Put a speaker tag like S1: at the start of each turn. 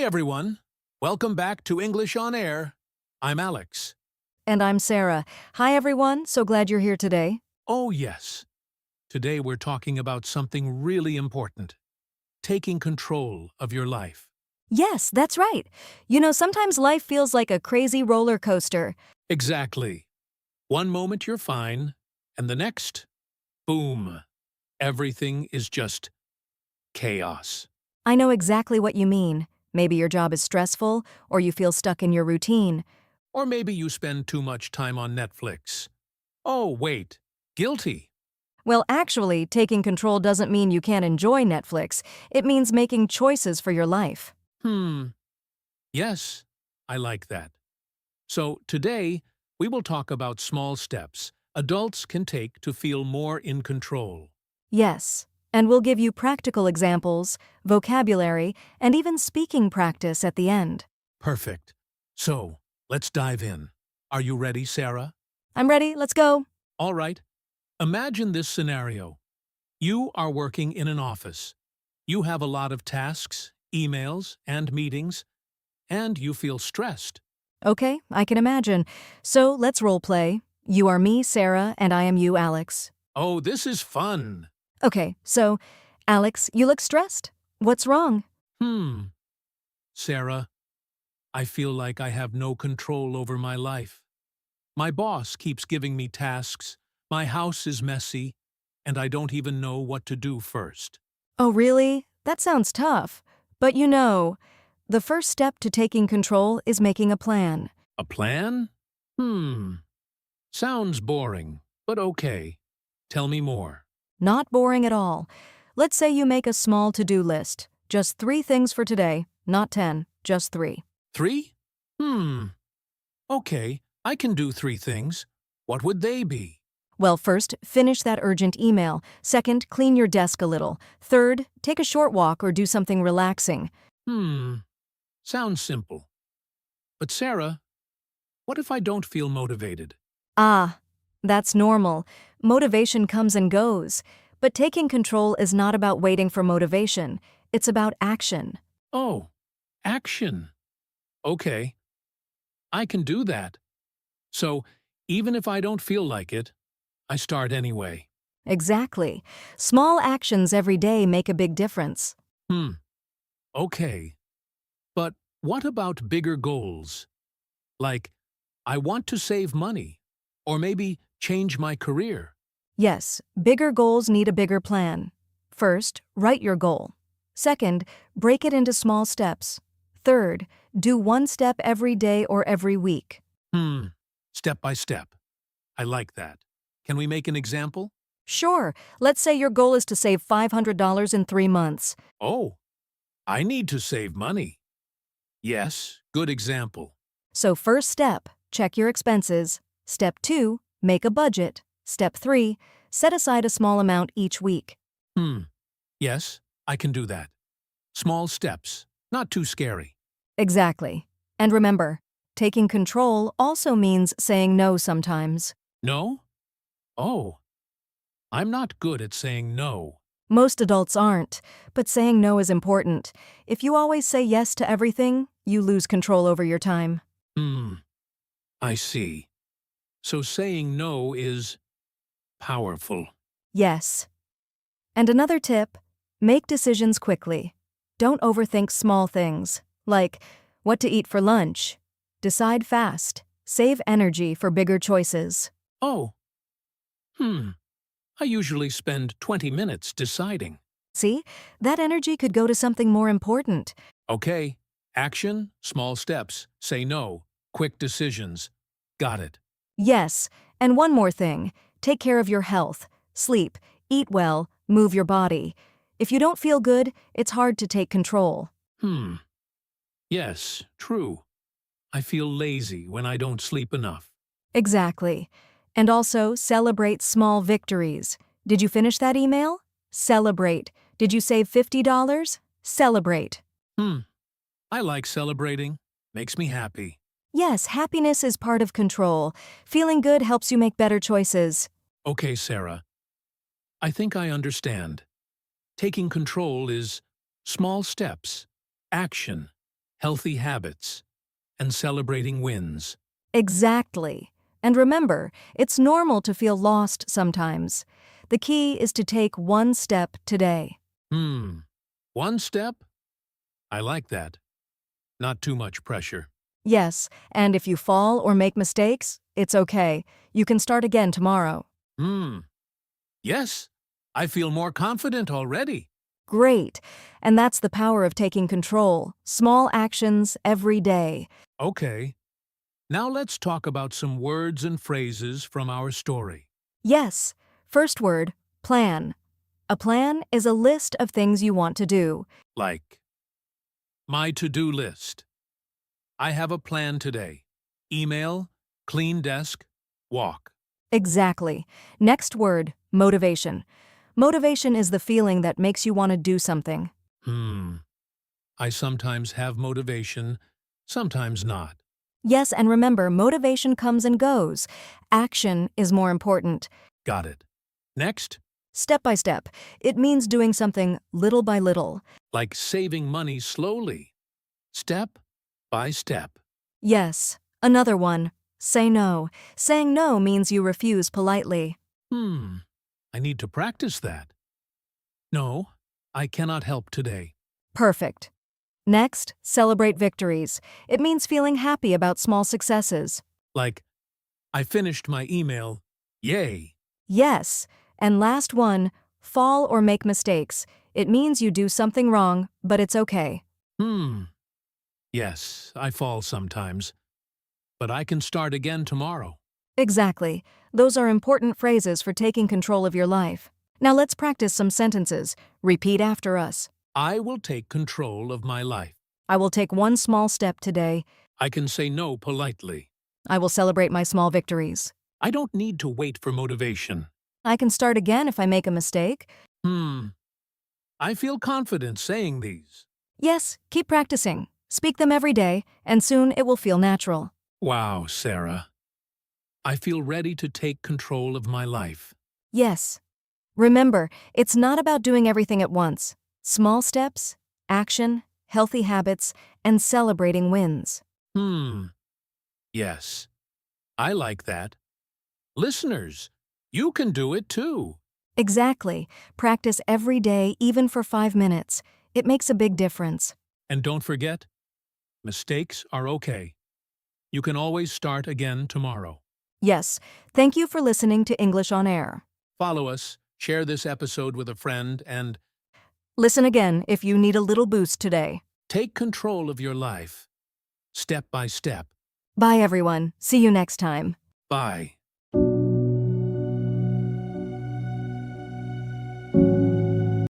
S1: everyone. Welcome back to English on Air. I'm Alex.
S2: And I'm Sarah. Hi, everyone. So glad you're here today.
S1: Oh, yes. Today we're talking about something really important. Taking control of your life.
S2: Yes, that's right. Sometimes life feels like a crazy roller coaster.
S1: Exactly. One moment you're fine, and the next, boom. Everything is just chaos.
S2: I know exactly what you mean. Maybe your job is stressful, or you feel stuck in your routine.
S1: Or maybe you spend too much time on Netflix. Oh, wait. Guilty.
S2: Well, actually, taking control doesn't mean you can't enjoy Netflix. It means making choices for your life.
S1: Yes, I like that. So today, we will talk about small steps adults can take to feel more in control.
S2: Yes. And we'll give you practical examples, vocabulary, and even speaking practice at the end.
S1: Perfect. So, let's dive in. Are you ready, Sarah?
S2: I'm ready. Let's go.
S1: All right. Imagine this scenario. You are working in an office. You have a lot of tasks, emails, and meetings, and you feel stressed.
S2: Okay, I can imagine. So let's role play. You are me, Sarah, and I am you, Alex.
S1: Oh, this is fun.
S2: Okay, so, Alex, you look stressed. What's wrong?
S1: Sarah, I feel like I have no control over my life. My boss keeps giving me tasks, my house is messy, and I don't even know what to do first.
S2: Oh, really? That sounds tough. But the first step to taking control is making a plan.
S1: A plan? Sounds boring, but okay. Tell me more.
S2: Not boring at all. Let's say you make a small to-do list. Just 3 things for today, not 10, just 3.
S1: 3? Okay, I can do 3 things. What would they be?
S2: Well, first, finish that urgent email. Second, clean your desk a little. Third, take a short walk or do something relaxing.
S1: Sounds simple. But Sarah, what if I don't feel motivated?
S2: Ah, that's normal. Motivation comes and goes. But taking control is not about waiting for motivation. It's about action.
S1: Oh, action. Okay, I can do that. So, even if I don't feel like it, I start anyway.
S2: Exactly. Small actions every day make a big difference.
S1: Okay. But what about bigger goals? Like, I want to save money, or maybe change my career.
S2: Yes, bigger goals need a bigger plan. First, write your goal. Second, break it into small steps. Third, do one step every day or every week.
S1: Step by step. I like that. Can we make an example?
S2: Sure, let's say your goal is to save $500 in 3 months.
S1: Oh, I need to save money. Yes, good example.
S2: So first step, check your expenses. Step 2, make a budget. Step 3, set aside a small amount each week.
S1: Yes, I can do that. Small steps, not too scary.
S2: Exactly. And remember, taking control also means saying no sometimes.
S1: No? Oh, I'm not good at saying no.
S2: Most adults aren't, but saying no is important. If you always say yes to everything, you lose control over your time.
S1: I see. So saying no is powerful.
S2: Yes. And another tip, make decisions quickly. Don't overthink small things, like what to eat for lunch. Decide fast. Save energy for bigger choices.
S1: Oh, I usually spend 20 minutes deciding.
S2: See, that energy could go to something more important.
S1: Okay, action, small steps, say no, quick decisions. Got it.
S2: Yes, and one more thing, take care of your health. Sleep, eat well, move your body. If you don't feel good, it's hard to take control.
S1: Yes, true. I feel lazy when I don't sleep enough.
S2: Exactly. And also, celebrate small victories. Did you finish that email? Celebrate. Did you save $50? Celebrate.
S1: I like celebrating. Makes me happy.
S2: Yes, happiness is part of control. Feeling good helps you make better choices.
S1: Okay, Sarah. I think I understand. Taking control is small steps, action, healthy habits, and celebrating wins.
S2: Exactly. And remember, it's normal to feel lost sometimes. The key is to take one step today.
S1: One step? I like that. Not too much pressure.
S2: Yes, and if you fall or make mistakes, it's okay. You can start again tomorrow.
S1: Yes, I feel more confident already.
S2: Great. And that's the power of taking control. Small actions every day.
S1: Okay, now let's talk about some words and phrases from our story.
S2: Yes. First word, plan. A plan is a list of things you want to do.
S1: Like, my to-do list. I have a plan today. Email, clean desk, walk.
S2: Exactly. Next word, motivation. Motivation is the feeling that makes you want to do something.
S1: I sometimes have motivation, sometimes not.
S2: Yes, and remember, motivation comes and goes. Action is more important.
S1: Got it. Next,
S2: Step by step. It means doing something little by little.
S1: like saving money slowly. Step by step.
S2: Yes. Another one. Say no. Saying no means you refuse politely.
S1: I need to practice that. No, I cannot help today.
S2: Perfect. Next, celebrate victories. It means feeling happy about small successes.
S1: Like, I finished my email. Yay!
S2: Yes. And last one, fall or make mistakes. It means you do something wrong, but it's okay.
S1: Yes, I fall sometimes. But I can start again tomorrow.
S2: Exactly. Those are important phrases for taking control of your life. Now let's practice some sentences. Repeat after us.
S1: I will take control of my life.
S2: I will take one small step today.
S1: I can say no politely.
S2: I will celebrate my small victories.
S1: I don't need to wait for motivation.
S2: I can start again if I make a mistake.
S1: I feel confident saying these.
S2: Yes, keep practicing. Speak them every day, and soon it will feel natural.
S1: Wow, Sarah. I feel ready to take control of my life.
S2: Yes. Remember, it's not about doing everything at once. Small steps, action, healthy habits, and celebrating wins.
S1: Yes, I like that. Listeners, you can do it too.
S2: Exactly. Practice every day, even for 5 minutes. It makes a big difference.
S1: And don't forget, mistakes are okay. You can always start again tomorrow.
S2: Yes. Thank you for listening to English on Air.
S1: Follow us, share this episode with a friend, and
S2: Listen again if you need a little boost today.
S1: take control of your life, step by step.
S2: Bye, everyone. See you next time.
S1: Bye.